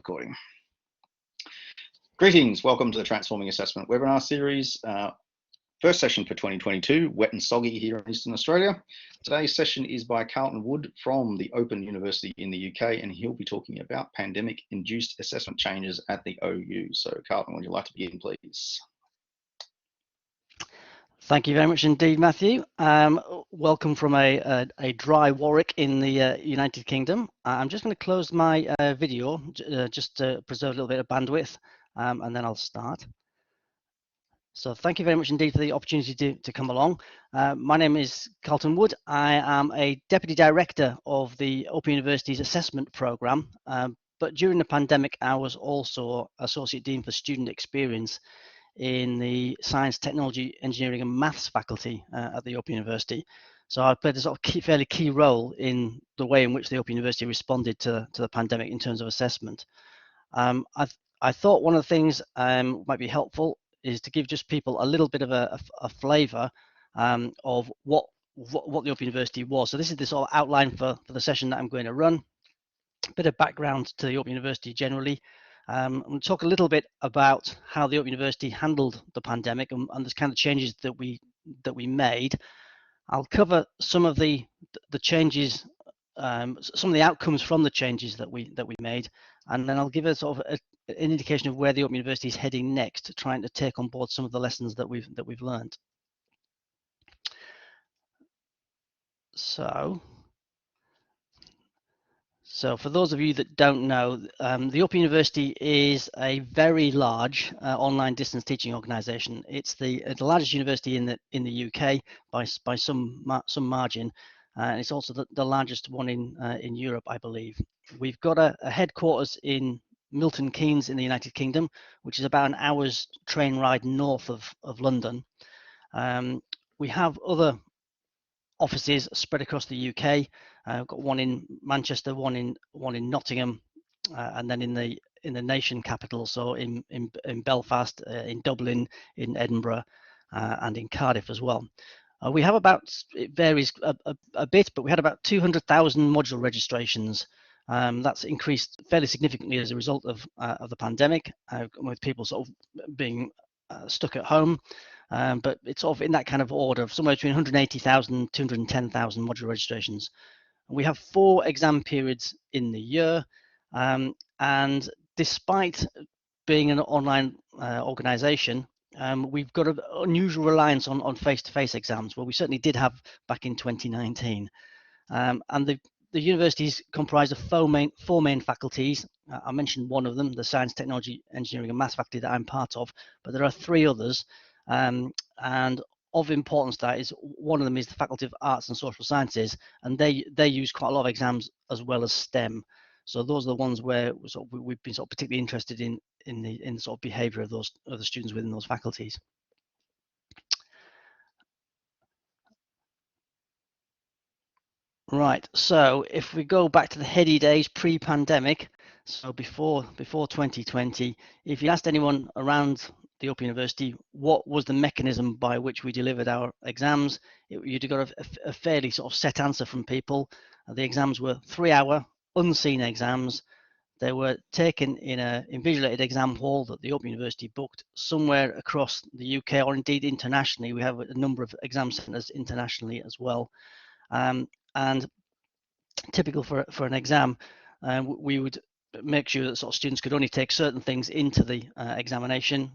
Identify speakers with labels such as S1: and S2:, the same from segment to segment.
S1: Recording. Greetings, welcome to the Transforming Assessment webinar series. First session for 2022, wet and soggy here in Eastern Australia. Today's session is by Carlton Wood from the Open University in the UK, and he'll be talking about pandemic-induced assessment changes at the OU. So Carlton, would you like to begin, please?
S2: Thank you very much indeed, Matthew. Welcome from a dry Warwick in the United Kingdom. I'm just going to close my video just to preserve a little bit of bandwidth, and then I'll start. So thank you very much indeed for the opportunity to come along. My name is Carlton Wood. I am a Deputy Director of the Open University's Assessment Programme, but during the pandemic I was also Associate Dean for Student Experience in the Science, Technology, Engineering and Maths faculty at the Open University. So I played a sort of fairly key role in the way in which the Open University responded to the pandemic in terms of assessment. I thought one of the things might be helpful is to give just people a little bit of a flavour of what the Open University was. So this is the sort of outline for the session that I'm going to run. A bit of background to the Open University generally. I'm going to talk a little bit about how the Open University handled the pandemic and the kind of changes that we made. I'll cover some of the changes, some of the outcomes from the changes that we made, and then I'll give a sort of an indication of where the Open University is heading next, trying to take on board some of the lessons that we've learned. So for those of you that don't know, the Open University is a very large online distance teaching organisation. It's the largest university in the UK by some margin, and it's also the largest one in Europe, I believe. We've got a headquarters in Milton Keynes in the United Kingdom, which is about an hour's train ride north of London. We have other offices spread across the UK. We've got one in Manchester, one in Nottingham, and then in the nation capital, so in Belfast, in Dublin, in Edinburgh, and in Cardiff as well. We have it varies a bit, but we had about 200,000 module registrations. That's increased fairly significantly as a result of the pandemic, with people sort of being stuck at home. But it's sort of in that kind of order, somewhere between 180,000 and 210,000 module registrations. We have 4 exam periods in the year, and despite being an online organisation, we've got an unusual reliance on face-to-face exams, well, we certainly did have back in 2019. And the university is comprised of 4 main faculties. I mentioned one of them, the Science, Technology, Engineering and Maths faculty that I'm part of, but there are 3 others. And of importance, that is, one of them is the Faculty of Arts and Social Sciences, and they use quite a lot of exams as well as STEM. So those are the ones where we've been sort of particularly interested in the sort of behaviour of the students within those faculties. Right, so if we go back to the heady days pre-pandemic, so before 2020, if you asked anyone around the Open University what was the mechanism by which we delivered our exams, you'd have got a fairly sort of set answer from people. The exams were 3-hour unseen exams. They were taken in an invigilated exam hall that the Open University booked somewhere across the UK, or indeed internationally. We have a number of exam centres internationally as well. And typical for an exam, we would make sure that sort of students could only take certain things into the examination.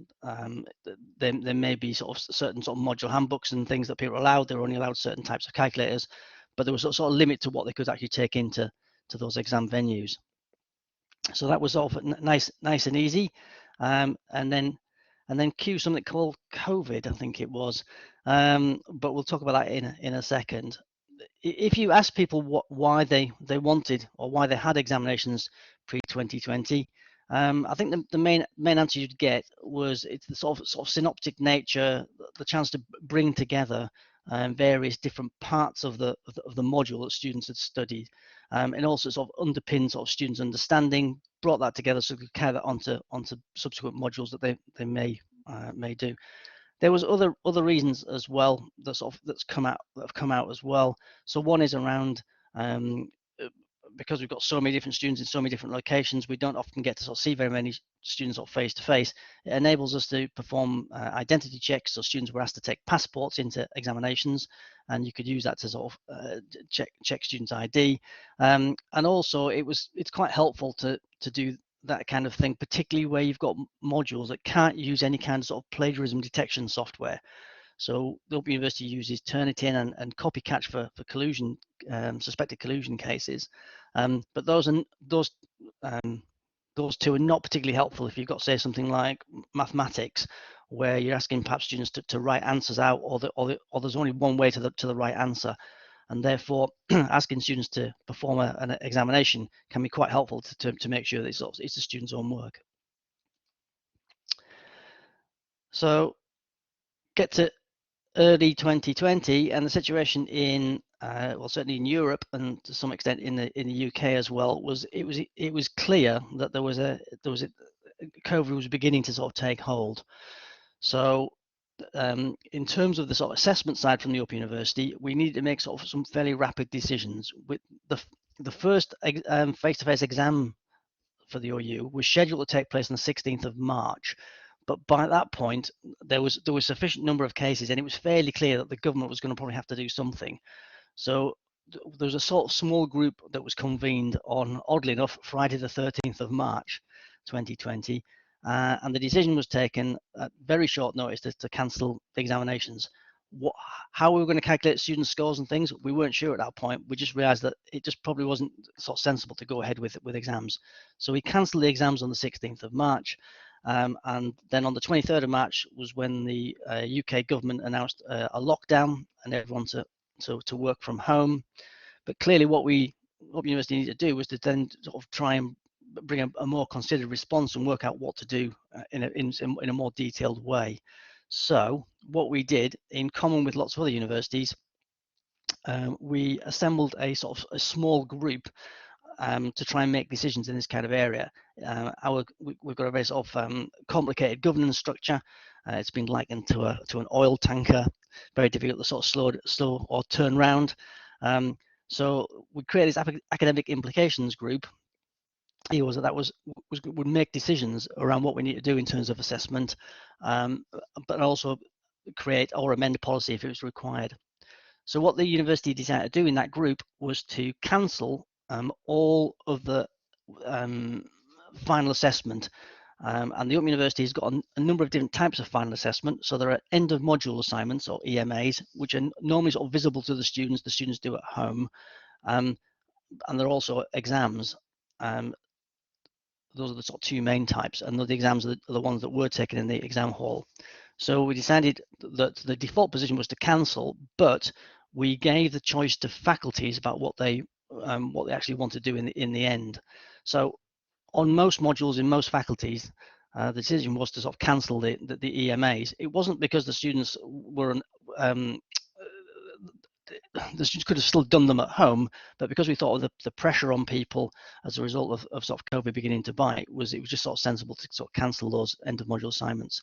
S2: There may be sort of certain sort of module handbooks and things that people are allowed. They're only allowed certain types of calculators, but there was sort of limit to what they could actually take into those exam venues. So that was sort of nice and easy. And then cue something called COVID, I think it was, but we'll talk about that in a second. If you ask people why they wanted or why they had examinations pre-2020, I think the main answer you'd get was it's the sort of synoptic nature, the chance to bring together various different parts of the module that students had studied, and also sort of underpin sort of students' understanding, brought that together so they could carry that onto subsequent modules that they may do. There was other reasons as well that have come out as well. So one is around because we've got so many different students in so many different locations, we don't often get to sort of see very many students sort of face to face. It enables us to perform identity checks. So students were asked to take passports into examinations, and you could use that to sort of check students' ID. And also, it's quite helpful to do that kind of thing, particularly where you've got modules that can't use any kind of sort of plagiarism detection software. So the Open University uses Turnitin and Copycatch for collusion, suspected collusion cases. But those two are not particularly helpful if you've got, say, something like mathematics, where you're asking perhaps students to write answers out, or there's only one way to the right answer. And therefore, asking students to perform an examination can be quite helpful to make sure that it's the student's own work. So get to early 2020, and the situation in well, certainly in Europe and to some extent in the UK as well, was clear that there was a COVID was beginning to sort of take hold. So in terms of the sort of assessment side from the Open University, we needed to make sort of some fairly rapid decisions. With the first face-to-face exam for the OU was scheduled to take place on the 16th of March. But by that point, there was sufficient number of cases, and it was fairly clear that the government was going to probably have to do something. So there was a sort of small group that was convened on, oddly enough, Friday the 13th of March 2020, and the decision was taken at very short notice to cancel the examinations. How we were going to calculate student scores and things, we weren't sure at that point. We just realised that it just probably wasn't sort of sensible to go ahead with exams. So we cancelled the exams on the 16th of March. And then on the 23rd of March was when the UK government announced a lockdown and everyone to work from home. But clearly what Open University needed to do was to then sort of try and bring a more considered response and work out what to do in a more detailed way. So what we did, in common with lots of other universities, we assembled a sort of a small group to try and make decisions in this kind of area. We've got a very sort of complicated governance structure. It's been likened to an oil tanker, very difficult to sort of slow or turn around. So we created this academic implications group. Would make decisions around what we need to do in terms of assessment, but also create or amend policy if it was required. So what the university decided to do in that group was to cancel all of the final assessment. And the Open University has got a number of different types of final assessment. So there are end of module assignments, or EMAs, which are normally sort of visible to the students do at home. And there are also exams. Those are the sort of two main types, and the exams are the ones that were taken in the exam hall. So we decided that the default position was to cancel, but we gave the choice to faculties about what they actually want to do in the end. So on most modules in most faculties, the decision was to sort of cancel the EMAs. It wasn't because the students were the students could have still done them at home, but because we thought of the pressure on people as a result of sort of COVID beginning to bite, it was just sort of sensible to sort of cancel those end of module assignments.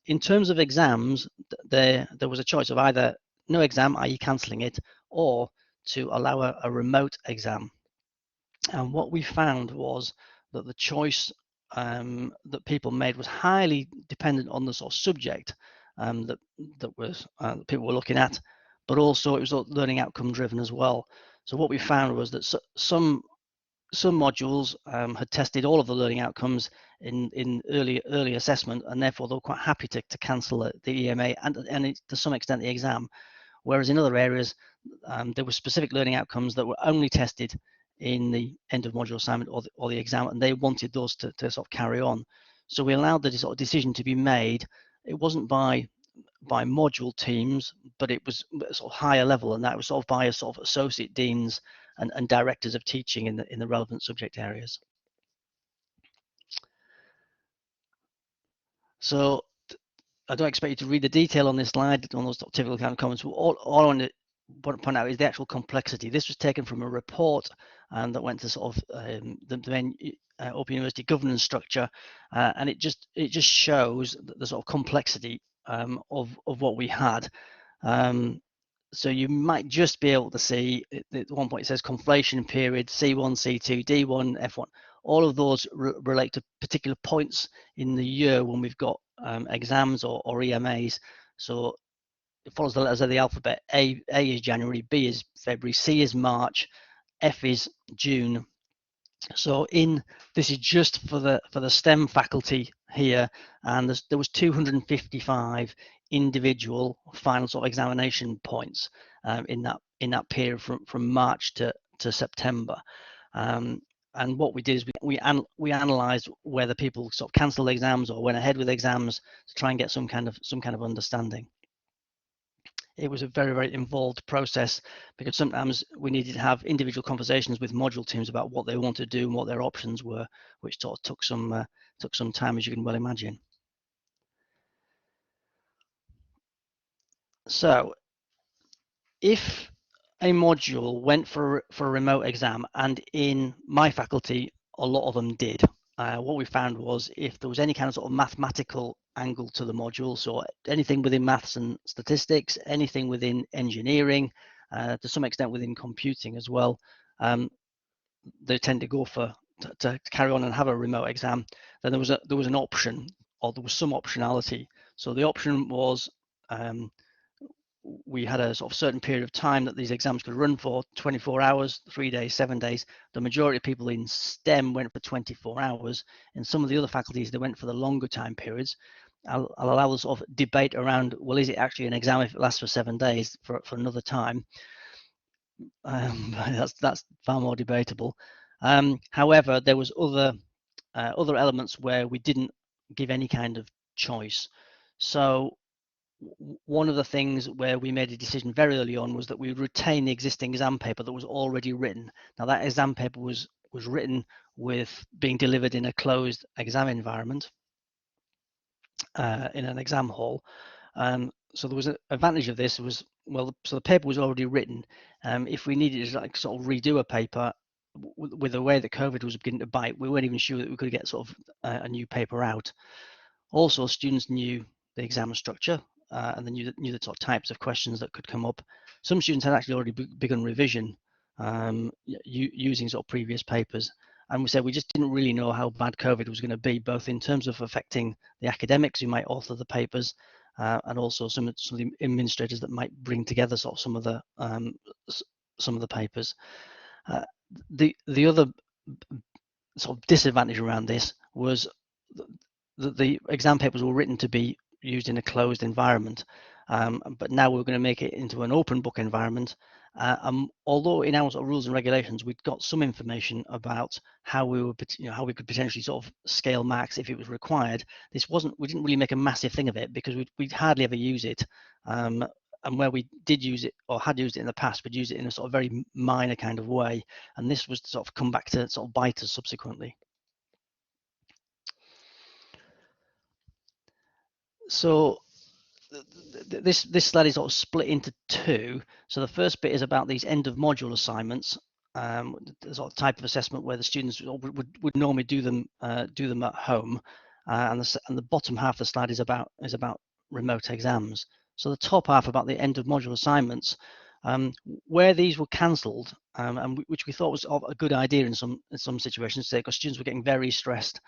S2: In terms of exams, there was a choice of either no exam, i.e. cancelling it, or to allow a remote exam. And what we found was that the choice that people made was highly dependent on the sort of subject that people were looking at, but also it was learning outcome driven as well. So what we found was that some modules had tested all of the learning outcomes in early assessment, and therefore they were quite happy to cancel the EMA and to some extent the exam. Whereas in other areas, there were specific learning outcomes that were only tested in the end of module assignment or the exam, and they wanted those to sort of carry on. So we allowed the sort of decision to be made. It wasn't by module teams, but it was sort of higher level, and that was sort of by a sort of associate deans and directors of teaching in the relevant subject areas. So I don't expect you to read the detail on this slide on those typical kind of comments. All I want to point out is the actual complexity. This was taken from a report that went to sort of the main Open University governance structure, and it just shows the sort of complexity of what we had. So you might just be able to see, at one point it says conflation period, C1, C2, D1, F1. All of those relate to particular points in the year when we've got exams or EMAs. So it follows the letters of the alphabet. A is January, B is February, C is March, F is June. So this is just for the STEM faculty here, and there was 255 individual final sort of examination points in that period from March to September. And what we did is we analysed whether people sort of cancelled exams or went ahead with exams to try and get some kind of understanding. It was a very, very involved process because sometimes we needed to have individual conversations with module teams about what they wanted to do and what their options were, which sort of took some time, as you can well imagine. So if a module went for a remote exam, and in my faculty, a lot of them did, what we found was if there was any kind of sort of mathematical angle to the module, so anything within maths and statistics, anything within engineering, to some extent within computing as well, they tend to go to carry on and have a remote exam. Then there was an option, or there was some optionality. So the option was we had a sort of certain period of time that these exams could run for, 24 hours, 3 days, 7 days. The majority of people in STEM went for 24 hours. In some of the other faculties, they went for the longer time periods. I'll allow us sort of debate around, well, is it actually an exam if it lasts for 7 days for another time? That's far more debatable. However, there was other elements where we didn't give any kind of choice. So one of the things where we made a decision very early on was that we would retain the existing exam paper that was already written. Now that exam paper was written with being delivered in a closed exam environment, in an exam hall. So there was an advantage of this was, well, so the paper was already written. If we needed to like sort of redo a paper, with the way that COVID was beginning to bite, we weren't even sure that we could get sort of a new paper out. Also, students knew the exam structure, and they knew the sort of types of questions that could come up. Some students had actually already begun revision using sort of previous papers. And we said we just didn't really know how bad COVID was going to be, both in terms of affecting the academics who might author the papers, and also some of the administrators that might bring together sort of some of the papers. The other sort of disadvantage around this was that the exam papers were written to be used in a closed environment, but now we're going to make it into an open book environment. Although in our sort of rules and regulations, we've got some information about how we could potentially sort of scale marks if it was required. We didn't really make a massive thing of it because we'd hardly ever use it. And where we did use it or had used it in the past, we'd use it in a sort of very minor kind of way. And this was to sort of come back to sort of bite us subsequently. So this slide is sort of split into two. So the first bit is about these end of module assignments, the sort of type of assessment where the students would normally do them at home, and the bottom half of the slide is about remote exams. So the top half about the end of module assignments, where these were cancelled, and which we thought was a good idea in some situations, because students were getting very stressed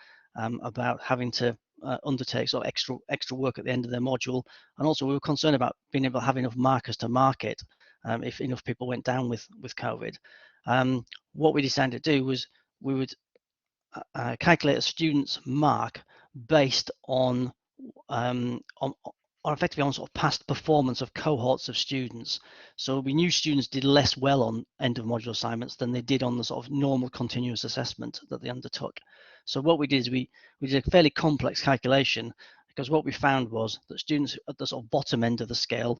S2: about having to undertake sort of extra work at the end of their module, and also we were concerned about being able to have enough markers to mark it if enough people went down with COVID. What we decided to do was we would calculate a student's mark based on effectively on sort of past performance of cohorts of students. So we knew students did less well on end of module assignments than they did on the sort of normal continuous assessment that they undertook. So what we did is we did a fairly complex calculation, because what we found was that students at the sort of bottom end of the scale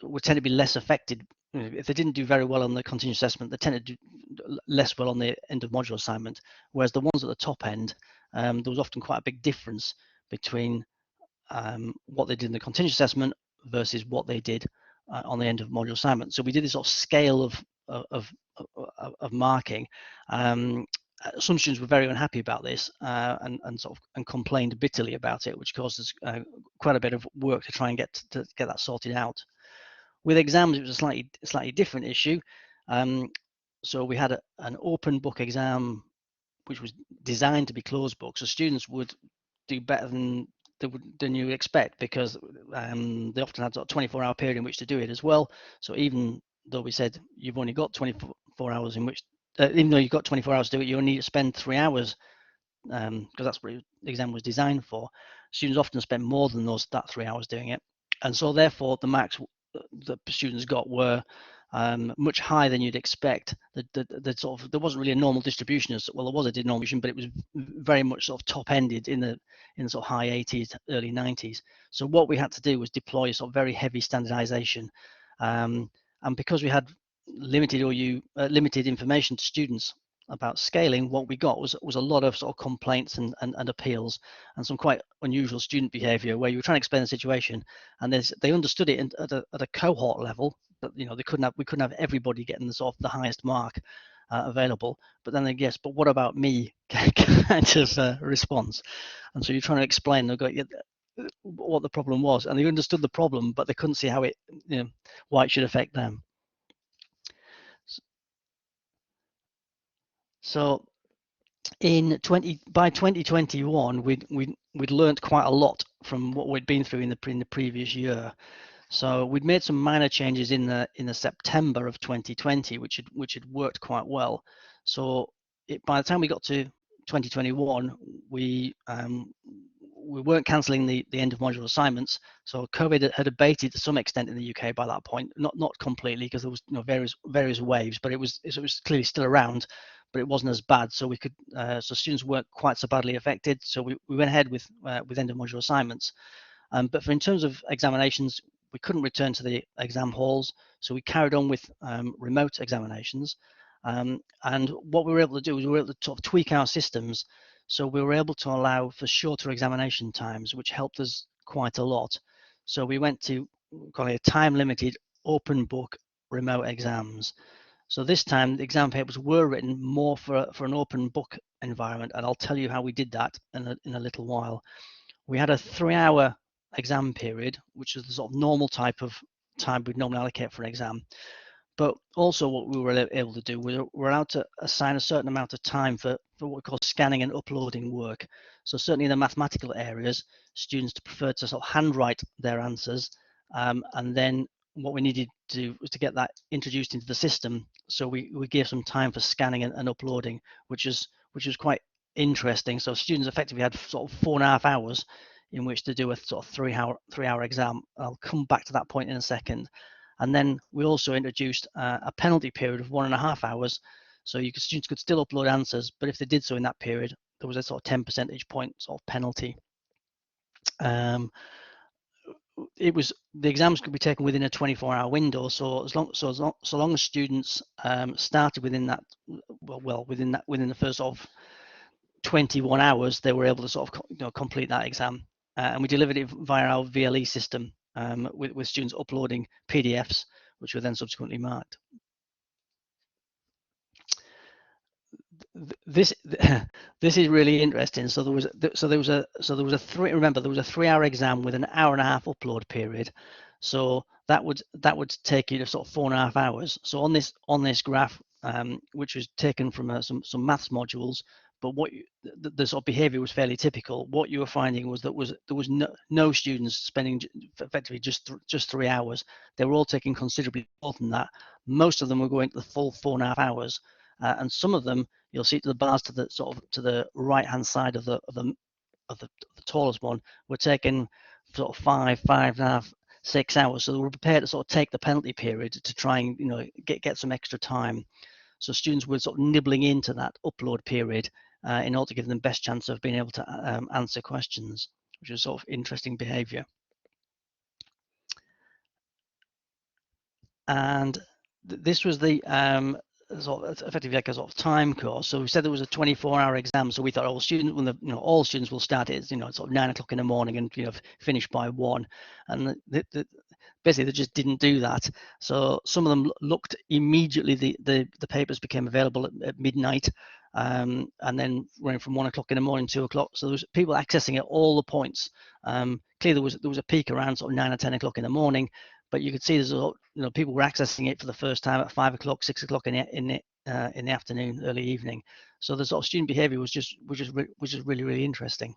S2: would tend to be less affected. If they didn't do very well on the continuous assessment, they tended to do less well on the end of module assignment, whereas the ones at the top end, there was often quite a big difference between what they did in the continuous assessment versus what they did on the end of module assignment. So we did this sort of scale of marking. Some students were very unhappy about this and complained bitterly about it, which caused us quite a bit of work to try and get that sorted out. With exams, it was a slightly different issue. So we had an open book exam, which was designed to be closed book, so students would do better than you expect, because they often had a 24-hour period in which to do it as well. So even though we said you've only got 24 hours in which, even though you've got 24 hours to do it, you only need to spend 3 hours, because that's what the exam was designed for. Students often spend more than that 3 hours doing it, and so therefore the marks that students got were much higher than you'd expect. There wasn't really a normal distribution. Well, there was a distribution, but it was very much sort of top ended in the sort of high 80s, early 90s. So what we had to do was deploy sort of very heavy standardization, and because we had limited information to students about scaling, what we got was a lot of sort of complaints and appeals, and some quite unusual student behavior, where you were trying to explain the situation and they understood it at a cohort level, but we couldn't have everybody getting the sort of the highest mark available. But then they guess, but what about me, kind of response. And so you're trying to explain what the problem was, and they understood the problem, but they couldn't see how why it should affect them. So by 2021, we'd learned quite a lot from what we'd been through in the previous year. So we'd made some minor changes in the September of 2020, which had worked quite well. So by the time we got to 2021, we weren't cancelling the end of module assignments. So COVID had abated to some extent in the UK by that point, not completely, because there was various waves, but it was clearly still around, but it wasn't as bad. So we could so students weren't quite so badly affected. So we went ahead with end of module assignments. But in terms of examinations, we couldn't return to the exam halls, so we carried on with remote examinations. And what we were able to do was we were able to sort of tweak our systems, so we were able to allow for shorter examination times, which helped us quite a lot. So we went to call it time-limited open book remote exams. So this time the exam papers were written more for an open book environment, and I'll tell you how we did that in a little while. We had a 3-hour exam period, which is the sort of normal type of time we'd normally allocate for an exam. But also what we were able to do, we were allowed to assign a certain amount of time for what we call scanning and uploading work. So certainly in the mathematical areas, students preferred to sort of handwrite their answers, and then what we needed to do was to get that introduced into the system. So we gave some time for scanning and uploading, which was quite interesting. So students effectively had sort of 4.5 hours in which to do a sort of 3-hour exam. I'll come back to that point in a second. And then we also introduced a penalty period of 1.5 hours. So students could still upload answers, but if they did so in that period, there was a sort of 10 percentage point sort of penalty. The exams could be taken within a 24-hour window. So as long as students started within that, within the first sort of 21 hours, they were able to sort of complete that exam. And we delivered it via our VLE system, with students uploading PDFs, which were then subsequently marked. This is really interesting. So there was a 3-hour exam with an 1.5-hour upload period. So that would take you to sort of 4.5 hours. So on this graph, which was taken from some maths modules, but the sort of behavior was fairly typical. What you were finding was that there was no students spending effectively just 3 hours. They were all taking considerably more than that. Most of them were going to the full 4.5 hours, and some of them, you'll see to the bars to the right hand side of the tallest one, were taking sort of 5.5, 6 hours. So they were prepared to sort of take the penalty period to try and get some extra time. So students were sort of nibbling into that upload period in order to give them the best chance of being able to answer questions, which is sort of interesting behavior. And this was the sort of effectively like a sort of time course. So we said there was a 24-hour exam. So we thought, all students will start at sort of 9 o'clock in the morning and finish by 1. And basically they just didn't do that. So some of them looked immediately. The papers became available at midnight, and then running from 1 o'clock in the morning, 2 o'clock. So there was people accessing at all the points. Clearly there was a peak around sort of 9 or 10 o'clock in the morning, but you could see there's people were accessing it for the first time at 5 o'clock, 6 o'clock in the afternoon, early evening. So the sort of student behaviour was just really, really interesting.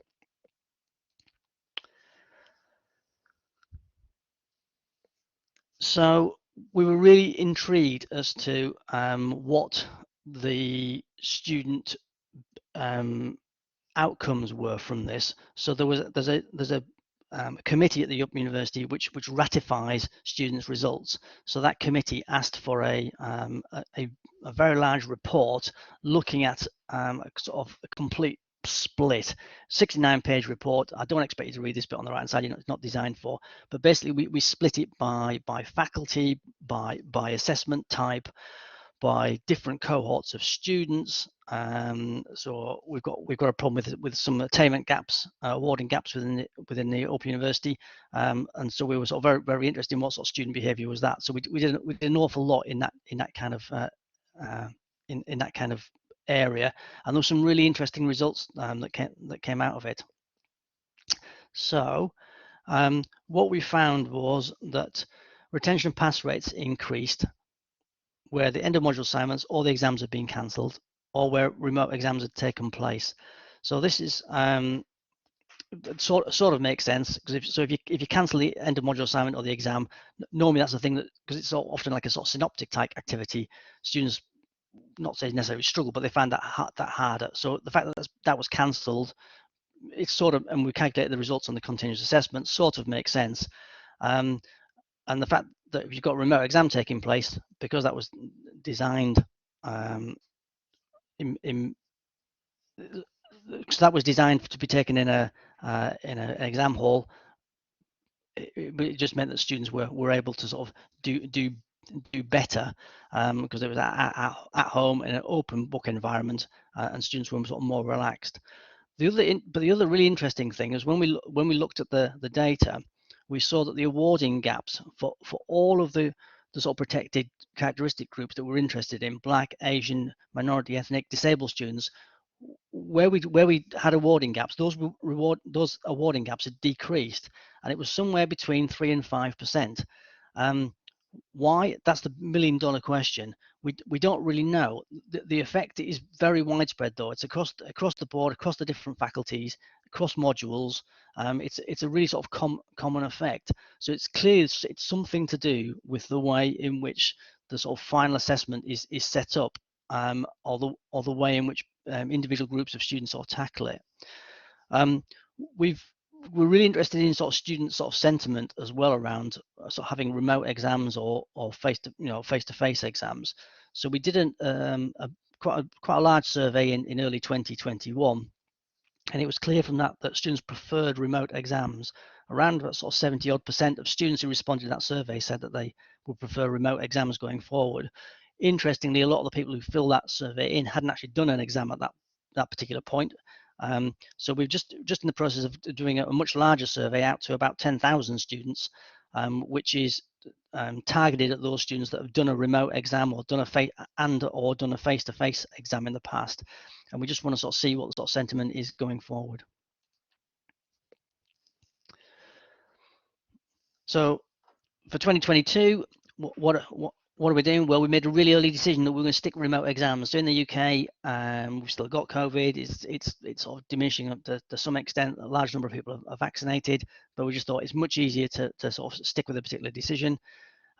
S2: So we were really intrigued as to what the student outcomes were from this. So there's a committee at the Open University which ratifies students' results. So that committee asked for a very large report looking at a sort of a complete split 69-page report. I don't expect you to read this bit on the right hand side, it's not designed for, but basically we split it by faculty, by assessment type, by different cohorts of students. So we've got a problem with some attainment gaps, awarding gaps within the Open University, and so we were sort of very, very interested in what sort of student behaviour was that. So we did an awful lot in that kind of in that kind of area, and there were some really interesting results that came out of it. So what we found was that retention and pass rates increased where the end of module assignments or the exams had been cancelled, or where remote exams had taken place. So this is sort of makes sense, because if you cancel the end of module assignment or the exam, normally that's the thing that, because it's often like a sort of synoptic type activity, students not saying necessarily struggle, but they find that harder. So the fact that that was cancelled, it's sort of, and we calculated the results on the continuous assessment, sort of makes sense. And the fact that if you've got a remote exam taking place, because that was designed so that was designed to be taken in an exam hall, it just meant that students were able to sort of do better, because it was at home in an open book environment, and students were sort of more relaxed. But the other really interesting thing is when we looked at the data, we saw that the awarding gaps for all of the sort of protected characteristic groups that we're interested in, Black, Asian, minority, ethnic, disabled students, where we had awarding gaps, those awarding gaps had decreased, and it was somewhere between 3 and 5%. Why? That's the $1 million question. We don't really know. The effect is very widespread, though. It's across the board, across the different faculties, across modules. It's a really sort of common effect. So it's clear it's something to do with the way in which the sort of final assessment is set up, or the way in which individual groups of students sort of tackle it. We're really interested in sort of student sort of sentiment as well around sort of having remote exams or face-to-face exams. So we did quite a large survey in early 2021, and it was clear from that students preferred remote exams. Around sort of 70% of students who responded to that survey said that they would prefer remote exams going forward. Interestingly, a lot of the people who filled that survey in hadn't actually done an exam at that particular point. So we've just in the process of doing a much larger survey out to about 10,000 students, which is targeted at those students that have done a remote exam or done a face-to-face exam in the past, and we just want to sort of see what the sort of sentiment is going forward. So for 2022, what are we doing? Well, we made a really early decision that we're going to stick remote exams. So in the UK, we've still got COVID. It's sort of diminishing to some extent. A large number of people are vaccinated, but we just thought it's much easier to sort of stick with a particular decision.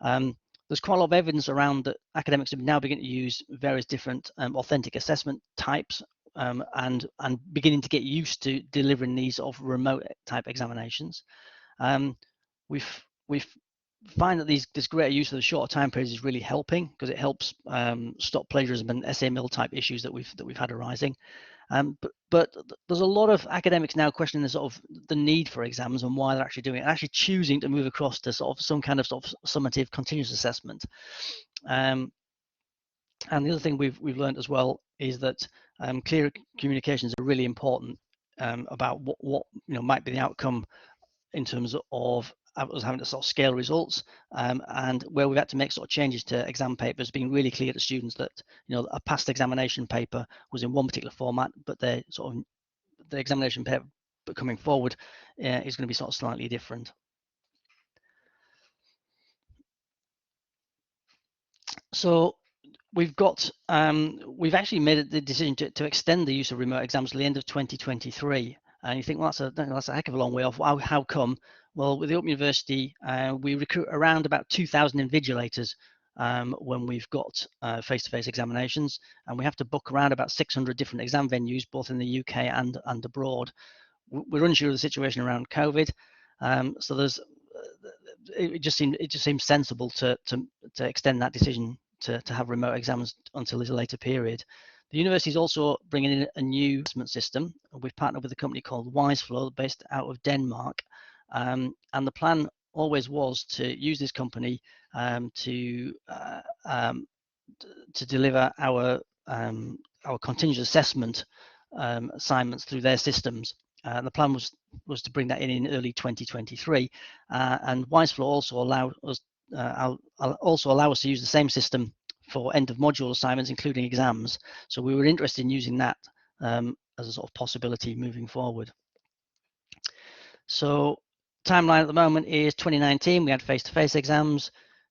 S2: There's quite a lot of evidence around that academics have now beginning to use various different authentic assessment types, and beginning to get used to delivering these sort of remote type examinations. We've find that this greater use of the shorter time periods is really helping, because it helps stop plagiarism and SAML type issues that we've had arising. But there's a lot of academics now questioning the sort of the need for exams and why they're actually doing it, and actually choosing to move across to sort of some kind of sort of summative continuous assessment. And the other thing we've learned as well is that clear communications are really important about what might be the outcome in terms of us having to sort of scale results, and where we've had to make sort of changes to exam papers, being really clear to students that a past examination paper was in one particular format, but the examination paper coming forward is going to be sort of slightly different. So we've actually made the decision to extend the use of remote exams to the end of 2023. And you think, well, that's a heck of a long way off. How come? Well, with the Open University, we recruit around about 2,000 invigilators when we've got face-to-face examinations, and we have to book around about 600 different exam venues, both in the UK and abroad. We're unsure of the situation around COVID, so it just seems sensible to extend that decision to have remote exams until this later period. The university is also bringing in a new assessment system. We've partnered with a company called WiseFlow, based out of Denmark, and the plan always was to use this company to deliver our continuous assessment assignments through their systems. The plan was to bring that in early 2023, and WiseFlow also allow us to use the same system for end of module assignments, including exams. So we were interested in using that as a sort of possibility moving forward. So timeline at the moment is 2019, we had face-to-face exams.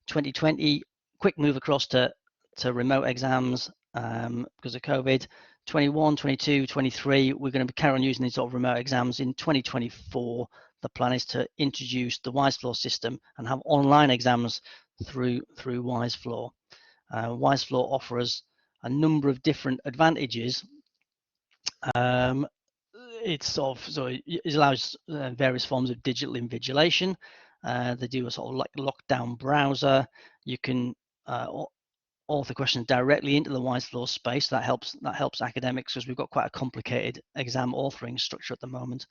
S2: 2020, quick move across to remote exams because of COVID. 21, 22, 23, we're going to carry on using these sort of remote exams. In 2024, the plan is to introduce the WiseFlow system and have online exams through WiseFlow. WiseFlow offers a number of different advantages. It allows various forms of digital invigilation. They do a sort of like lockdown browser. You can author questions directly into the WiseFlow space. That helps academics, because we've got quite a complicated exam authoring structure at the moment.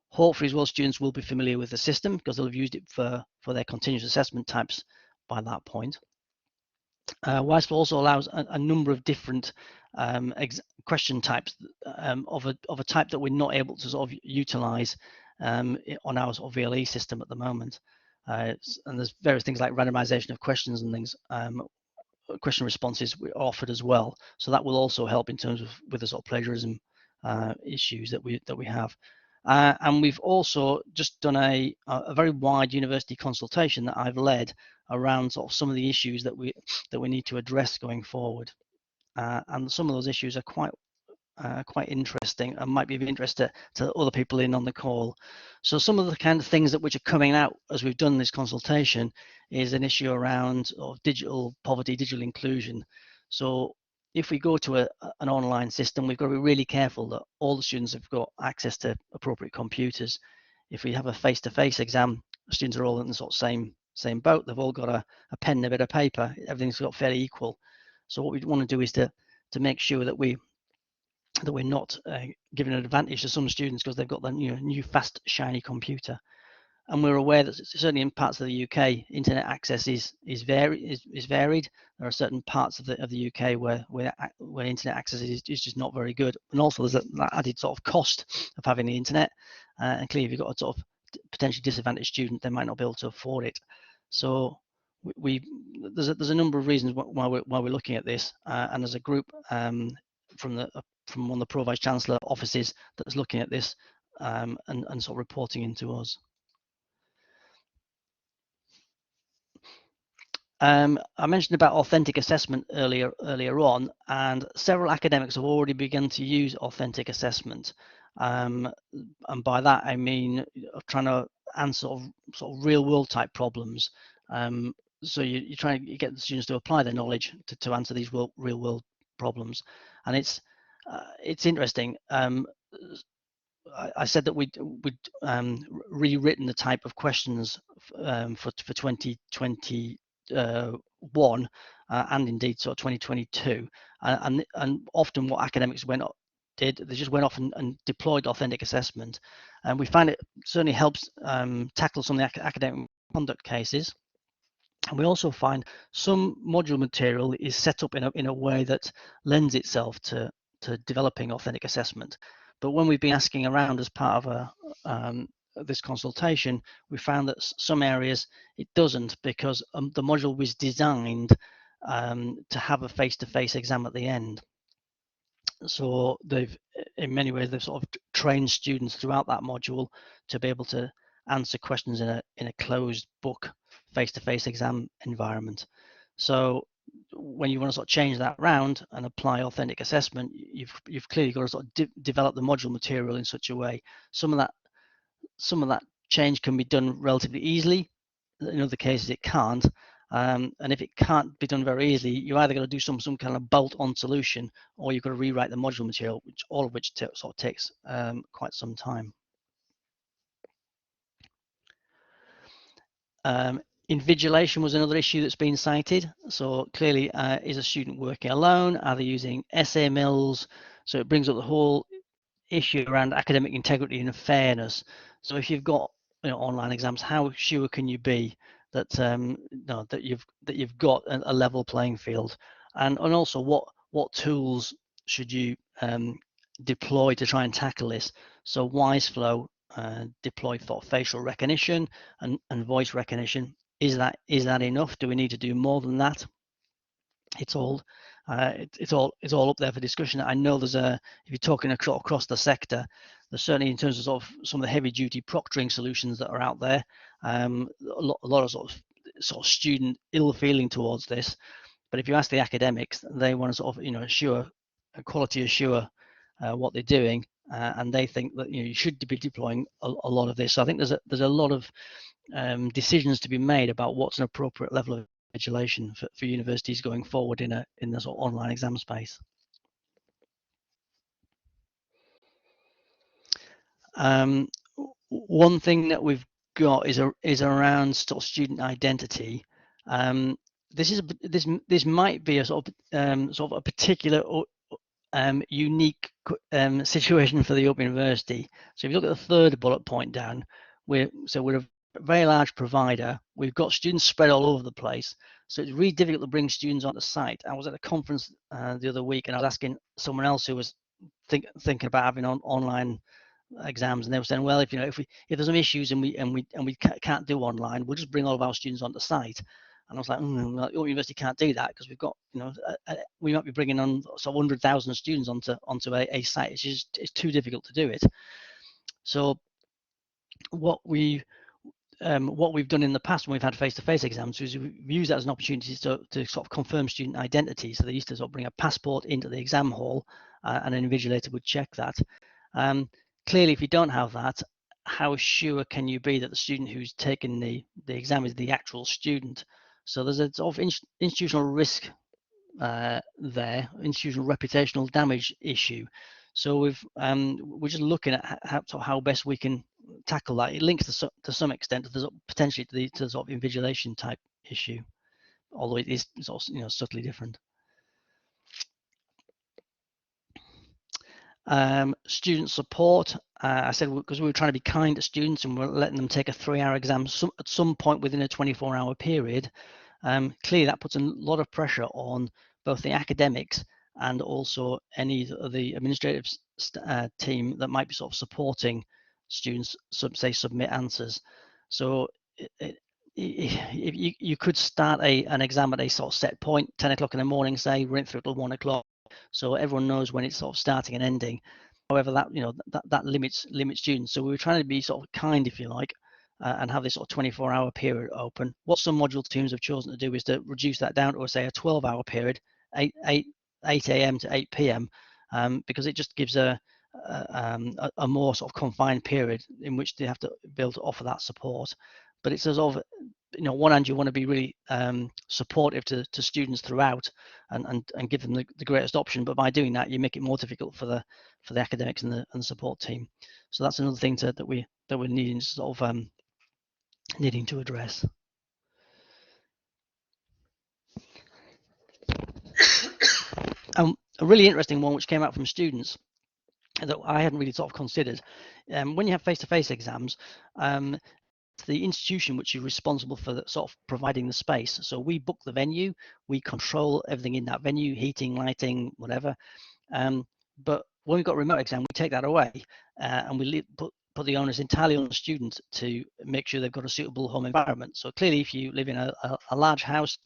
S2: Hopefully as well, students will be familiar with the system because they'll have used it for their continuous assessment types by that point. WiseFlow also allows a number of different question types of a type that we're not able to sort of utilize on our sort of VLE system at the moment. And there's various things like randomization of questions and things, question responses offered as well. So that will also help in terms of with the sort of plagiarism issues that we have. And we've also just done a very wide university consultation that I've led around sort of some of the issues that we need to address going forward. And some of those issues are quite interesting and might be of interest to other people in on the call. So some of the kind of things which are coming out as we've done this consultation is an issue around digital poverty, digital inclusion. So if we go to an online system, we've got to be really careful that all the students have got access to appropriate computers. If we have a face-to-face exam, students are all in the sort of same boat. They've all got a pen and a bit of paper. Everything's got fairly equal. So what we want to do is to make sure that we're not giving an advantage to some students because they've got the new fast shiny computer. And we're aware that certainly in parts of the UK, internet access is varied. There are certain parts of the UK where internet access is just not very good, and also there's that added sort of cost of having the internet. And clearly, if you've got a sort of potentially disadvantaged student, they might not be able to afford it. So there's a number of reasons why we're looking at this, and as a group from one of the Pro Vice Chancellor offices that's looking at this and sort of reporting into us. I mentioned about authentic assessment earlier on, and several academics have already begun to use authentic assessment. And by that I mean trying to answer sort of real world type problems. So you try to get the students to apply their knowledge to answer these real world problems, and it's interesting. I said that we'd rewritten the type of questions for 2021 and indeed sort of 2022, and often what academics they just went off and deployed authentic assessment, and we find it certainly helps tackle some of the academic conduct cases. And we also find some module material is set up in a way that lends itself to developing authentic assessment. But when we've been asking around as part of this consultation, we found that some areas it doesn't, because the module was designed to have a face-to-face exam at the end. So in many ways, they've sort of trained students throughout that module to be able to answer questions in a closed book face-to-face exam environment. So when you want to sort of change that round and apply authentic assessment, you've clearly got to sort of develop the module material in such a way. Some of that change can be done relatively easily. In other cases, it can't. And if it can't be done very easily, you either got to do some kind of bolt-on solution, or you've got to rewrite the module material, all of which sort of takes quite some time. Invigilation was another issue that's been cited. So clearly, is a student working alone? Are they using essay mills? So it brings up the whole issue around academic integrity and fairness. So if you've got online exams, how sure can you be that that you've got a level playing field, and also what tools should you deploy to try and tackle this? So WiseFlow deployed for facial recognition and voice recognition. Is that enough? Do we need to do more than that? It's all up there for discussion. I know there's if you're talking across the sector, there's certainly, in terms of sort of some of the heavy duty proctoring solutions that are out there, a lot of sort of student ill feeling towards this. But if you ask the academics, they want to sort of quality assure what they're doing, and they think that you should be deploying a lot of this. So I think there's a lot of decisions to be made about what's an appropriate level of invigilation for universities going forward in the sort of online exam space. One thing that we've got is around sort of student identity. This might be a sort of a particular unique situation for the Open University. So if you look at the third bullet point down, we're a very large provider. We've got students spread all over the place, so it's really difficult to bring students on the site. I was at a conference the other week, and I was asking someone else who was thinking about having online exams, and they were saying, well, if there's some issues and we can't do online, we'll just bring all of our students on the site. And I was like, well, your university can't do that, because we've got, we might be bringing on sort of 100,000 students onto a site. It's too difficult to do it. So what we've done in the past when we've had face-to-face exams is we've used that as an opportunity to sort of confirm student identity. So they used to sort of bring a passport into the exam hall, and an invigilator would check that. Clearly, if you don't have that, how sure can you be that the student who's taken the exam is the actual student? So there's a sort of institutional risk there, institutional reputational damage issue. So we're just looking at how best we can tackle that. It links to some extent potentially to the sort of invigilation type issue, although it is sort of, subtly different. Student support, I said, because we were trying to be kind to students and we're letting them take a 3-hour exam at some point within a 24-hour period. Clearly that puts a lot of pressure on both the academics and also any of the administrative team that might be sort of supporting students, say, submit answers. So you could start an exam at a sort of set point, 10 o'clock in the morning, say, run through till 1 o'clock. So everyone knows when it's sort of starting and ending. However, that limits students. So we were trying to be sort of kind, if you like, and have this sort of 24-hour period open. What some module teams have chosen to do is to reduce that down to, say, a 12-hour period, 8 a.m. to 8 p.m., because it just gives a more sort of confined period in which they have to be able to offer that support. But it's sort of, one hand, you want to be really supportive to students throughout and give them the greatest option. But by doing that, you make it more difficult for the academics and the support team. So that's another thing that we're needing to sort of needing to address. A really interesting one which came out from students that I hadn't really sort of considered. When you have face-to-face exams, the institution which is responsible for sort of providing the space. So we book the venue, we control everything in that venue, heating, lighting, whatever. But when we've got a remote exam, we take that away, and we put the onus entirely on the student to make sure they've got a suitable home environment. So clearly, if you live in a large house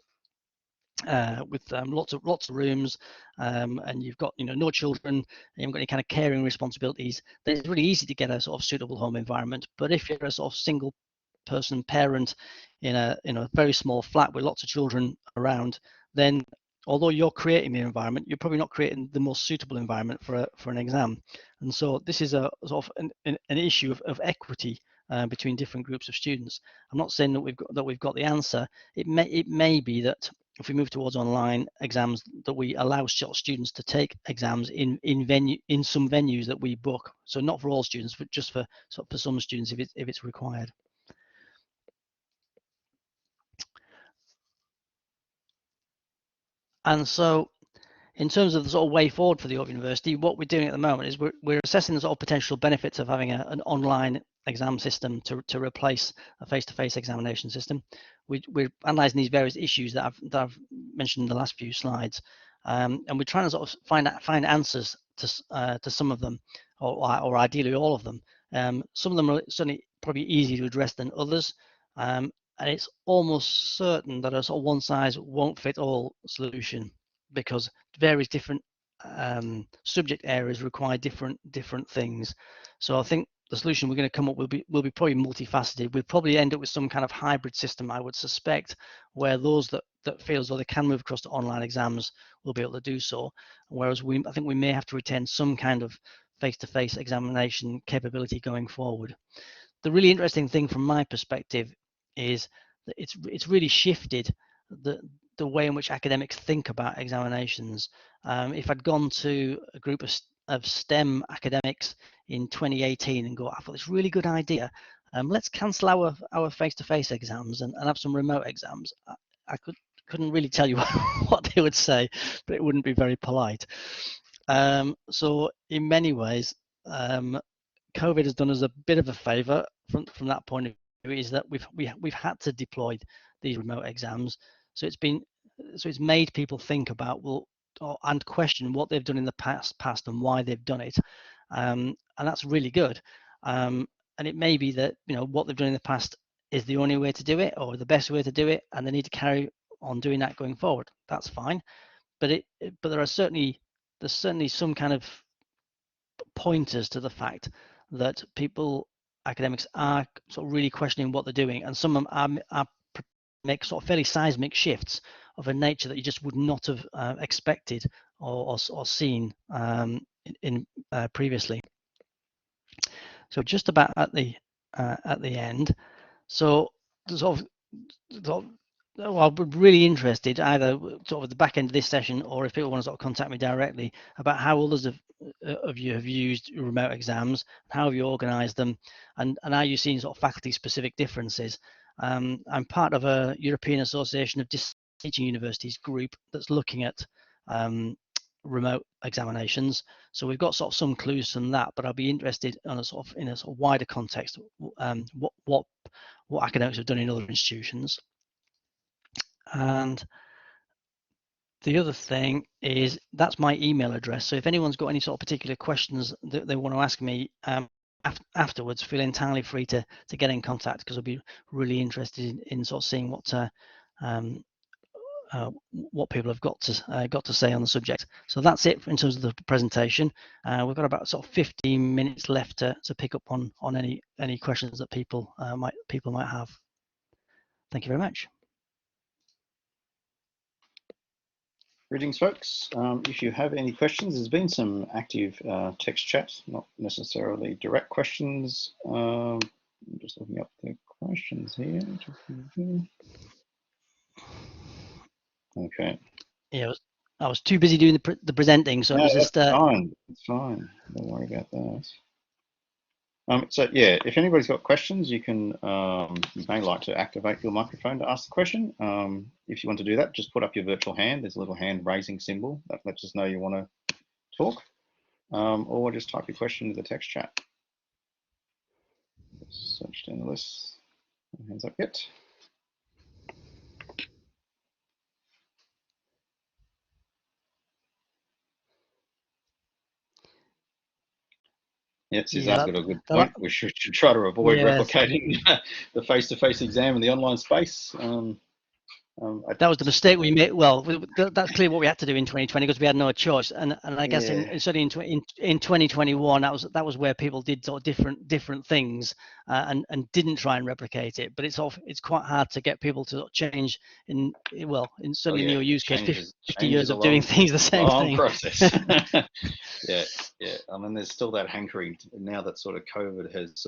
S2: with lots of rooms, and you've got no children, and you haven't got any kind of caring responsibilities, then it's really easy to get a sort of suitable home environment. But if you're a sort of single person parent in a very small flat with lots of children around, then although you're creating the environment, you're probably not creating the most suitable environment for an exam. And so this is a sort of an issue of equity between different groups of students. I'm not saying that we've got the answer. It may be that if we move towards online exams, that we allow students to take exams in some venues that we book. So not for all students, but just for some students if it's required. And so, in terms of the sort of way forward for the Open University, what we're doing at the moment is we're assessing the sort of potential benefits of having an online exam system to replace a face-to-face examination system. We're analysing these various issues that I've mentioned in the last few slides, and we're trying to sort of find answers to some of them, or ideally all of them. Some of them are certainly probably easier to address than others. And it's almost certain that a sort of one size won't fit all solution, because various different subject areas require different things. So I think the solution we're going to come up with will be probably multifaceted. We'll probably end up with some kind of hybrid system, I would suspect, where those that feel as though they can move across to online exams will be able to do so, whereas I think we may have to retain some kind of face-to-face examination capability going forward. The really interesting thing from my perspective is that it's really shifted the way in which academics think about examinations. If I'd gone to a group of STEM academics in 2018 and go, I've got this really good idea, let's cancel our face-to-face exams and have some remote exams, I couldn't really tell you what they would say, but it wouldn't be very polite. So in many ways, COVID has done us a bit of a favor from that point of view, is that we've had to deploy these remote exams. So it's made people think about and question what they've done in the past and why they've done it, and that's really good. And it may be that what they've done in the past is the only way to do it or the best way to do it, and they need to carry on doing that going forward. That's fine, but there's certainly some kind of pointers to the fact that academics are sort of really questioning what they're doing, and some of them are make sort of fairly seismic shifts of a nature that you just would not have expected or seen in previously. So just about at the end. So sort of well, I'm really interested either sort of at the back end of this session, or if people want to sort of contact me directly about how others of you have used remote exams, how have you organised them, and are you seeing sort of faculty specific differences. I'm part of a European Association of Distance Teaching Universities group that's looking at remote examinations. So we've got sort of some clues from that, but I'll be interested in a sort of wider context, what academics have done in other institutions. And the other thing is that's my email address. So if anyone's got any sort of particular questions that they want to ask me afterwards, feel entirely free to get in contact, because I'll be really interested in sort of seeing what people have got to say on the subject. So that's it in terms of the presentation. We've got about sort of 15 minutes left to pick up on any questions that people might have. Thank you very much.
S1: Greetings, folks. If you have any questions, there's been some active text chat, not necessarily direct questions. I'm just looking up the questions here. Okay.
S2: Yeah, I was too busy doing the presenting, so
S1: no,
S2: it was just.
S1: Fine. It's fine. Don't worry about that. So yeah, if anybody's got questions, you may like to activate your microphone to ask the question. If you want to do that, just put up your virtual hand. There's a little hand raising symbol that lets us know you want to talk, or just type your question into the text chat. Search down the list. No hands up yet. Yeah, Cesar's got a good point. We should try to avoid replicating the face-to-face exam in the online space.
S2: That was the mistake we made. Well, that's clearly what we had to do in 2020 because we had no choice. And I guess certainly in 2021, that was where people did sort of different things and didn't try and replicate it. But it's quite hard to get people to change certainly in your use case, 50 years of doing things the same thing.
S1: Process. yeah. I mean, there's still that hankering now that sort of COVID has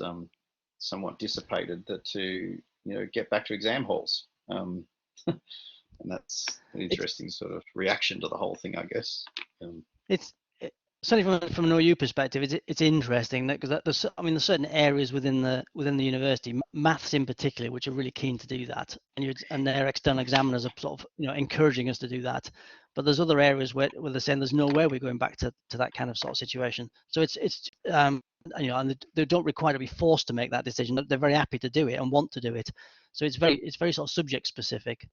S1: somewhat dissipated to get back to exam halls. And that's an interesting sort of reaction to the whole thing, I guess.
S2: Certainly from an OU perspective, it's interesting because there's certain areas within the university, maths in particular, which are really keen to do that, and their external examiners are sort of encouraging us to do that. But there's other areas where they're saying there's no way we're going back to that kind of sort of situation. So it's and they don't require to be forced to make that decision. They're very happy to do it and want to do it. So it's very sort of subject specific.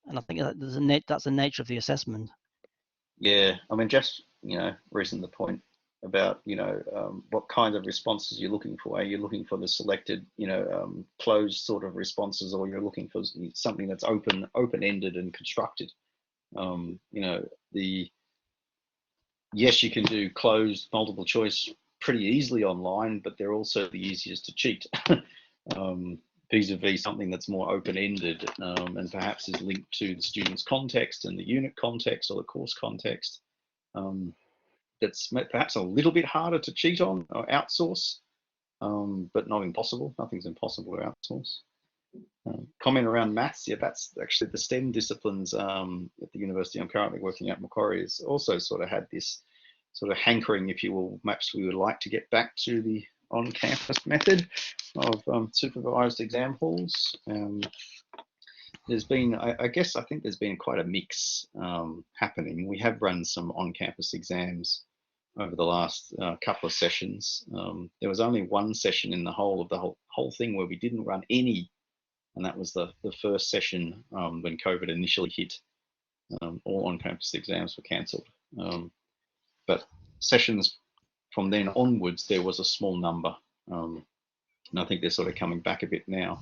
S2: And I think that's the nature of the assessment.
S1: Yeah, I mean, just raising the point about what kind of responses you're looking for. Are you looking for the selected closed sort of responses, or you're looking for something that's open-ended and constructed? Yes, you can do closed multiple choice pretty easily online, but they're also the easiest to cheat. Vis-a-vis something that's more open-ended and perhaps is linked to the student's context and the unit context or the course context. That's perhaps a little bit harder to cheat on or outsource, but not impossible. Nothing's impossible to outsource. Comment around maths. Yeah, that's actually the STEM disciplines at the university I'm currently working at, Macquarie, has also sort of had this sort of hankering, if you will. Perhaps we would like to get back to the on-campus method of supervised exam halls. There's been, I think there's been quite a mix happening. We have run some on-campus exams over the last couple of sessions. There was only one session in the whole of the whole thing where we didn't run any, and that was the first session when COVID initially hit. All on-campus exams were cancelled. But sessions from then onwards, there was a small number, and I think they're sort of coming back a bit now.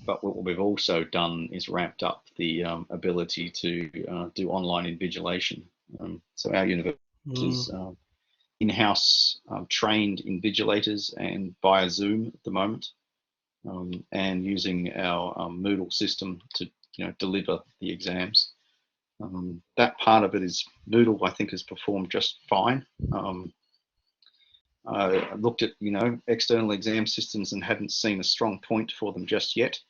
S1: But what we've also done is ramped up the ability to do online invigilation. So our university is in-house trained invigilators and via Zoom at the moment, and using our Moodle system to deliver the exams. That part of it is Moodle, I think, has performed just fine. I looked at external exam systems and hadn't seen a strong point for them just yet.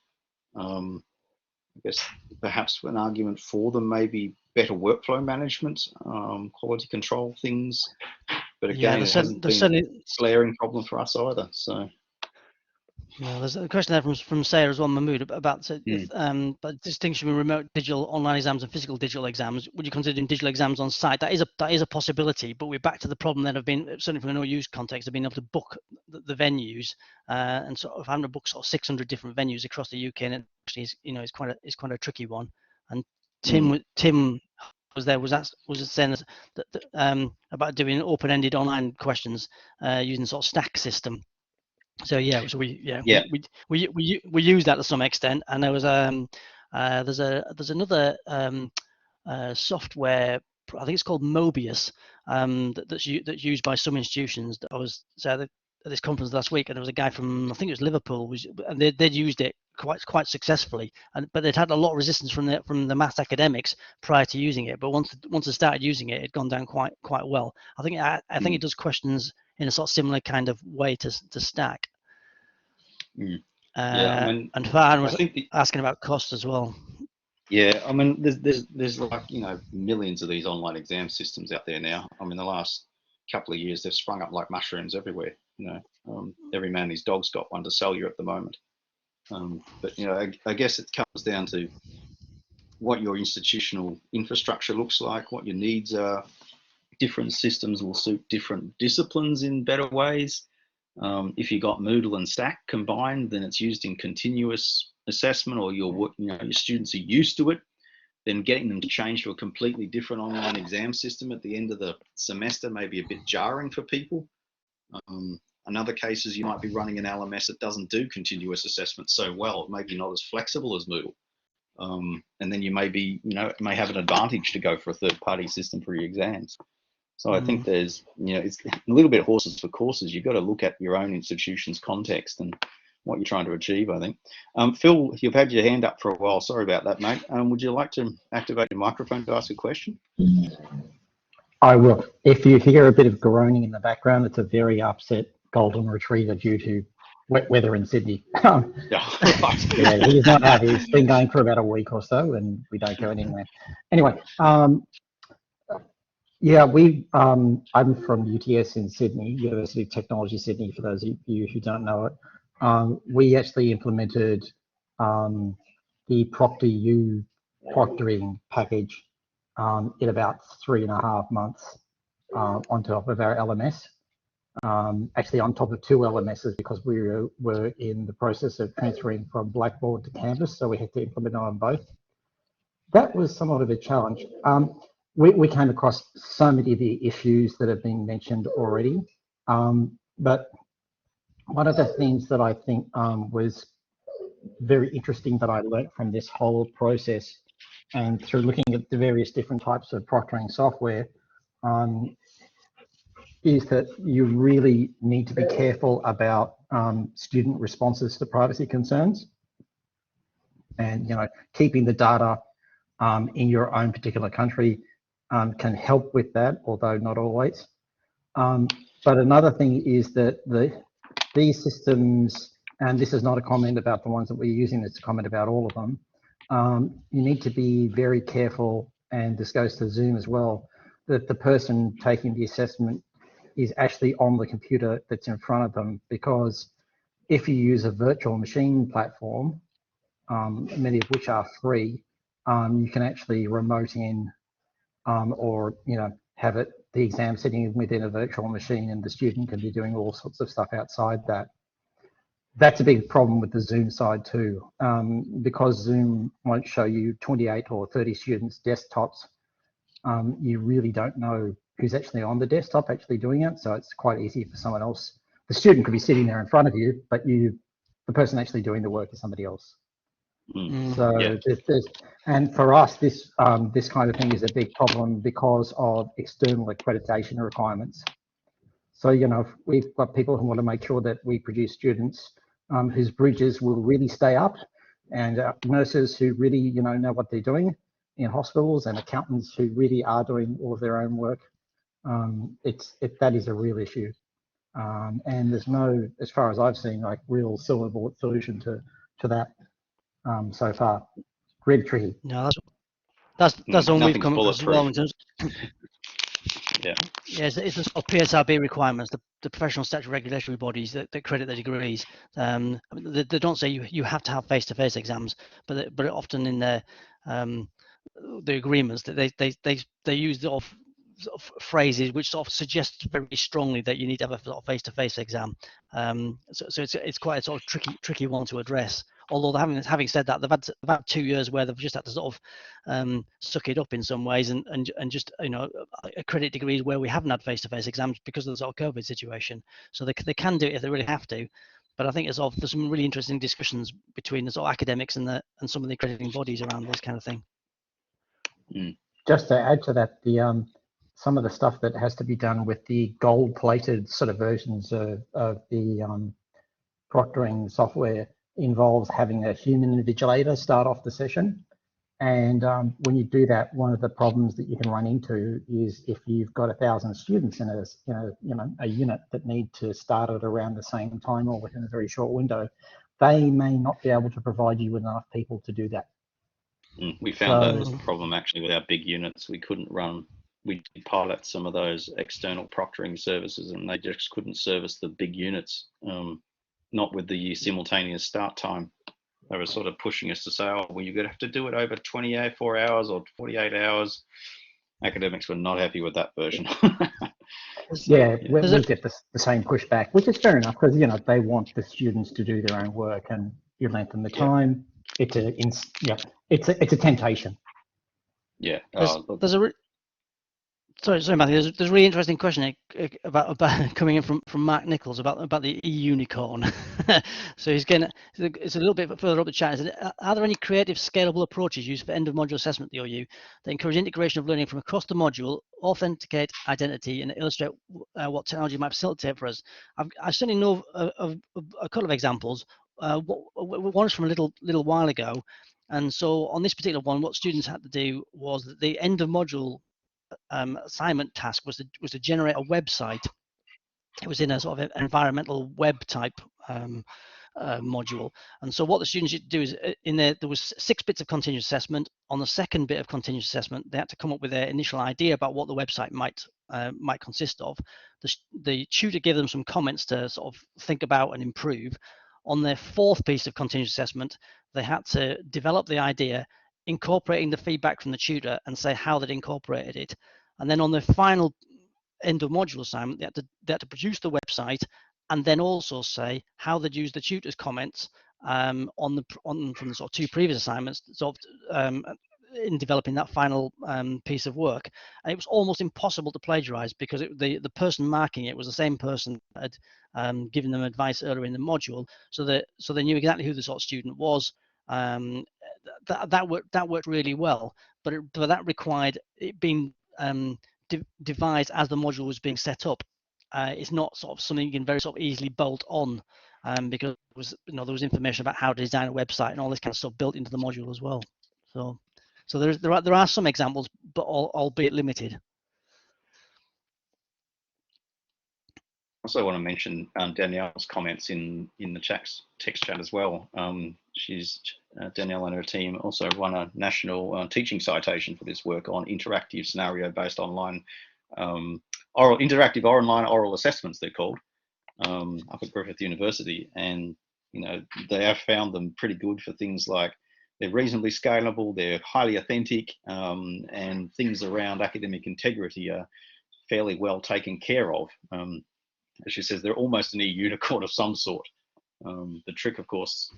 S1: I guess perhaps an argument for them may be better workflow management, quality control things, but again, it hasn't been a glaring problem for us either. So.
S2: Yeah, there's a question there from Sarah as well, Mahmood, about distinction between remote digital online exams and physical digital exams. Would you consider doing digital exams on site? That is a possibility, but we're back to the problem that have been, certainly from an OU's context, of being able to book the venues and sort of having to book sort of 600 different venues across the UK, and it actually is quite a tricky one. And Tim was saying that about doing open-ended online questions using sort of stack system. So we use that to some extent, and there was there's another software, I think it's called Mobius, that's used by some institutions. I was at this conference last week, and there was a guy from, I think it was Liverpool, and they'd used it quite successfully, but they'd had a lot of resistance from the maths academics prior to using it. But once they started using it, it'd gone down quite well. I think it does questions in a sort of similar kind of way to stack. And Farhan was asking about cost as well.
S1: Yeah, I mean, there's like millions of these online exam systems out there now. I mean, the last couple of years they've sprung up like mushrooms everywhere. Every man and his dog's got one to sell you at the moment. But I guess it comes down to what your institutional infrastructure looks like, what your needs are. Different systems will suit different disciplines in better ways. If you got Moodle and Stack combined, then it's used in continuous assessment, or your students are used to it. Then getting them to change to a completely different online exam system at the end of the semester may be a bit jarring for people. In other cases, you might be running an LMS that doesn't do continuous assessment so well. It may be not as flexible as Moodle. and then you may be, may have an advantage to go for a third-party system for your exams. So I think there's, it's a little bit horses for courses. You've got to look at your own institution's context and what you're trying to achieve, I think. Phil, you've had your hand up for a while. Sorry about that, mate. Would you like to activate your microphone to ask a question?
S3: I will. If you hear a bit of groaning in the background, it's a very upset golden retriever due to wet weather in Sydney. Yeah, he's not happy. It's been going for about a week or so, and we don't go anywhere. Anyway, yeah, I'm from UTS in Sydney, University of Technology Sydney, for those of you who don't know it. We actually implemented the ProctorU proctoring package in about 3.5 months on top of our LMS. Actually on top of 2 LMSs, because we were in the process of transferring from Blackboard to Canvas, so we had to implement on both. That was somewhat of a challenge. We came across so many of the issues that have been mentioned already, but one of the things that I think was very interesting that I learned from this whole process, and through looking at the various different types of proctoring software, is that you really need to be careful about student responses to privacy concerns, and keeping the data in your own particular country can help with that, although not always. But another thing is that these systems, and this is not a comment about the ones that we're using, it's a comment about all of them, you need to be very careful, and this goes to Zoom as well, that the person taking the assessment is actually on the computer that's in front of them, because if you use a virtual machine platform, many of which are free, you can actually remote in or have the exam sitting within a virtual machine, and the student can be doing all sorts of stuff outside that. That's a big problem with the Zoom side too, because Zoom won't show you 28 or 30 students' desktops. You really don't know who's actually on the desktop actually doing it, so it's quite easy for someone else. The student could be sitting there in front of you, but the person actually doing the work is somebody else. So yeah. And for us, this kind of thing is a big problem because of external accreditation requirements. So we've got people who want to make sure that we produce students whose bridges will really stay up, and nurses who really know what they're doing in hospitals, and accountants who really are doing all of their own work. That is a real issue, and there's no, as far as I've seen, like real silver bullet solution to that so far. Really tricky.
S2: No, that's one we've come up with as well.
S1: Yeah.
S2: Yes, it's the sort of PSRB requirements, the professional statutory regulatory bodies that credit the degrees. They don't say you have to have face-to-face exams, but often in the agreements that they use the sort of phrases which sort of suggest very strongly that you need to have a sort of face-to-face exam. So it's quite a sort of tricky one to address. Although having said that, they've had about 2 years where they've just had to sort of suck it up in some ways and just accredit degrees where we haven't had face-to-face exams because of the sort of COVID situation. So they can do it if they really have to. But I think there's some really interesting discussions between the sort of academics and some of the accrediting bodies around this kind of thing.
S3: Just to add to that, some of the stuff that has to be done with the gold-plated sort of versions of the proctoring software involves having a human invigilator start off the session. And when you do that, one of the problems that you can run into is if you've got 1,000 students in a unit that need to start at around the same time or within a very short window, they may not be able to provide you with enough people to do that.
S1: We found that was a problem actually with our big units. We couldn't run. We did pilot some of those external proctoring services, and they just couldn't service the big units. Not with the simultaneous start time. They were sort of pushing us to say, oh, well, you're going to have to do it over 24 hours or 48 hours. Academics were not happy with that version.
S3: Yeah, we get the same pushback, which is fair enough, because they want the students to do their own work, and you lengthen the time. It's a temptation.
S1: Yeah.
S2: Sorry, Matthew. There's a really interesting question about coming in from Mark Nichols about the e-unicorn. So he's getting it's a little bit further up the chat. Are there any creative, scalable approaches used for end of module assessment at the OU that encourage integration of learning from across the module, authenticate identity, and illustrate what technology might facilitate for us? I certainly know of a couple of examples. One is from a little while ago, and so on this particular one, what students had to do was that the end of module assignment task was to generate a website. It was in a sort of environmental web type module, and so what the students should do is there was 6 bits of continuous assessment. On the second bit of continuous assessment, they had to come up with their initial idea about what the website might consist of. The tutor gave them some comments to sort of think about and improve. On their 4th piece of continuous assessment, they had to develop the idea, incorporating the feedback from the tutor, and say how they'd incorporated it. And then on the final end of module assignment, they had to produce the website and then also say how they'd use the tutor's comments from the sort of 2 previous assignments, sort of in developing that final piece of work. And it was almost impossible to plagiarize, because the person marking it was the same person that had given them advice earlier in the module, so they knew exactly who the sort of student was. That worked really well, but that required it being devised as the module was being set up. It's not sort of something you can very sort of easily bolt on, because there was information about how to design a website and all this kind of stuff built into the module as well. So there are some examples, but albeit limited.
S1: I also want to mention Danielle's comments in the text chat as well. Danielle and her team also won a national teaching citation for this work on interactive scenario-based online interactive online oral assessments, they're called, up at Griffith University, and they have found them pretty good for things like they're reasonably scalable, they're highly authentic, and things around academic integrity are fairly well taken care of. As she says, they're almost an e-unicorn of some sort. The trick, of course,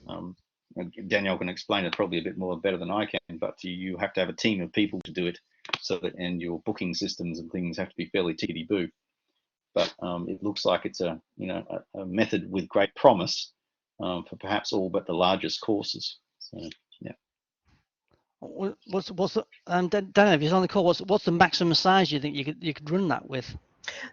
S1: Danielle can explain it probably a bit more better than I can, but you have to have a team of people to do it, and your booking systems and things have to be fairly tickety-boo. But it looks like it's a method with great promise for perhaps all but the largest courses. So, yeah.
S2: What's the Dan, if you're on the call, what's the maximum size you think you could run that with?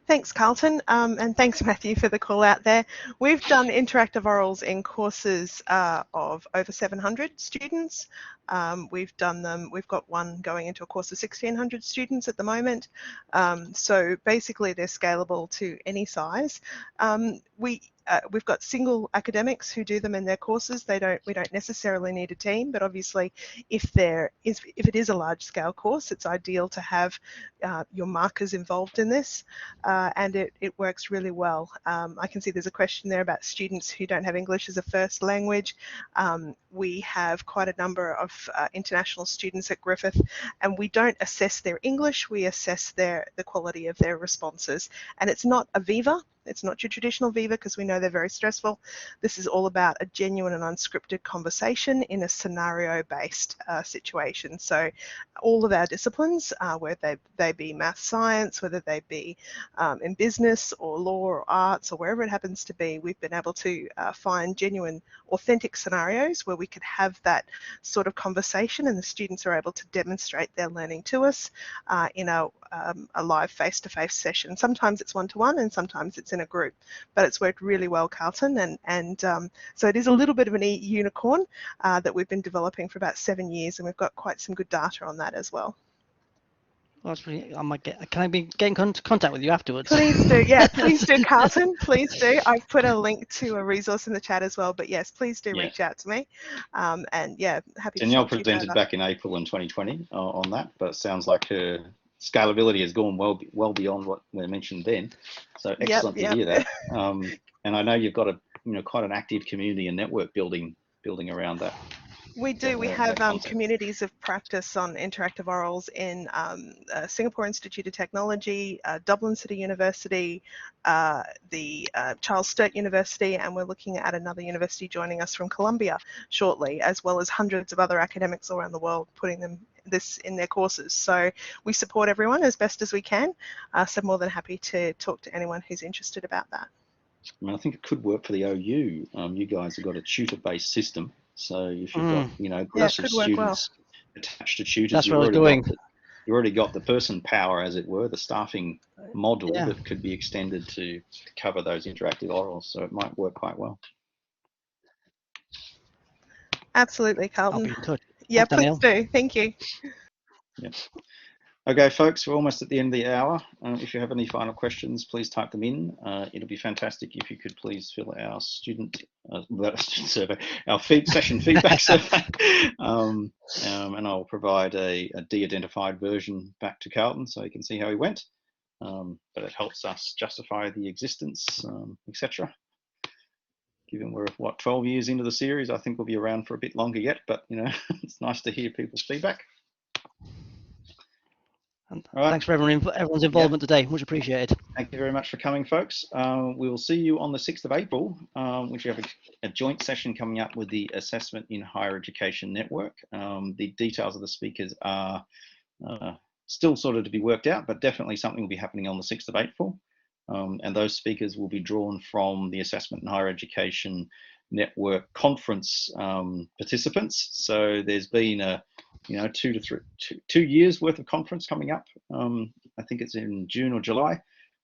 S4: Thanks, Carlton, and thanks, Matthew, for the call out there. We've done interactive orals in courses of over 700 students. We've got one going into a course of 1,600 students at the moment. So basically they're scalable to any size. We've got single academics who do them in their courses. We don't necessarily need a team, but obviously if it is a large scale course, it's ideal to have your markers involved in this, and it works really well. I can see there's a question there about students who don't have English as a first language. We have quite a number of international students at Griffith, and we don't assess their English, we assess the quality of their responses. And it's not a Viva. It's not your traditional Viva, because we know they're very stressful. This is all about a genuine and unscripted conversation in a scenario-based situation. So all of our disciplines, whether they be math, science, whether they be in business or law or arts or wherever it happens to be, we've been able to find genuine, authentic scenarios where we could have that sort of conversation, and the students are able to demonstrate their learning to us in a live face-to-face session. Sometimes it's one-to-one and sometimes it's in a group, but it's worked really well, Carlton, and so it is a little bit of an e-unicorn that we've been developing for about 7 years, and we've got quite some good data on that as well.
S2: Well, that's really, can I be getting contact with you afterwards?
S4: Please do, yeah, please do, Carlton, please do. I've put a link to a resource in the chat as well, but yes, please do reach out to me, and yeah, happy to
S1: Danielle presented back in April in 2020 on that, but it sounds like her scalability has gone well beyond what we mentioned then. So excellent to hear that. And I know you've got quite an active community and network building around that.
S4: We do. We have communities of practice on interactive orals in Singapore Institute of Technology, Dublin City University, the Charles Sturt University, and we're looking at another university joining us from Columbia shortly, as well as hundreds of other academics all around the world putting them this in their courses. So we support everyone as best as we can. So more than happy to talk to anyone who's interested about that.
S1: I mean, I think it could work for the OU. You guys have got a tutor-based system, so if you've got, you know, groups of students attached to tutors,
S2: that's where I was going.
S1: You already got the person power, as it were, the staffing model that could be extended to cover those interactive orals. So it might work quite well.
S4: Absolutely, Carlton.
S2: I'll be in touch.
S4: Yeah,
S2: Thanks,
S4: please do. Thank you.
S1: Yeah. Okay, folks, we're almost at the end of the hour. If you have any final questions, please type them in. It'll be fantastic if you could please fill our student survey, our session feedback survey, and I'll provide a de-identified version back to Carlton so he can see how he went. But it helps us justify the existence, etc. Given we're, what, 12 years into the series, I think we'll be around for a bit longer yet, but, you know, it's nice to hear people's feedback.
S2: Right. Thanks for everyone's involvement today. Much appreciated.
S1: Thank you very much for coming, folks. We will see you on the 6th of April, which we have a joint session coming up with the Assessment in Higher Education Network. The details of the speakers are still sort of to be worked out, but definitely something will be happening on the 6th of April. And those speakers will be drawn from the Assessment in Higher Education Network conference participants. So there's been a 2 years worth of conference coming up. I think it's in June or July,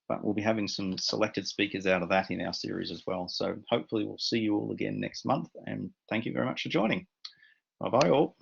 S1: but we'll be having some selected speakers out of that in our series as well. So hopefully we'll see you all again next month, and thank you very much for joining. Bye bye all.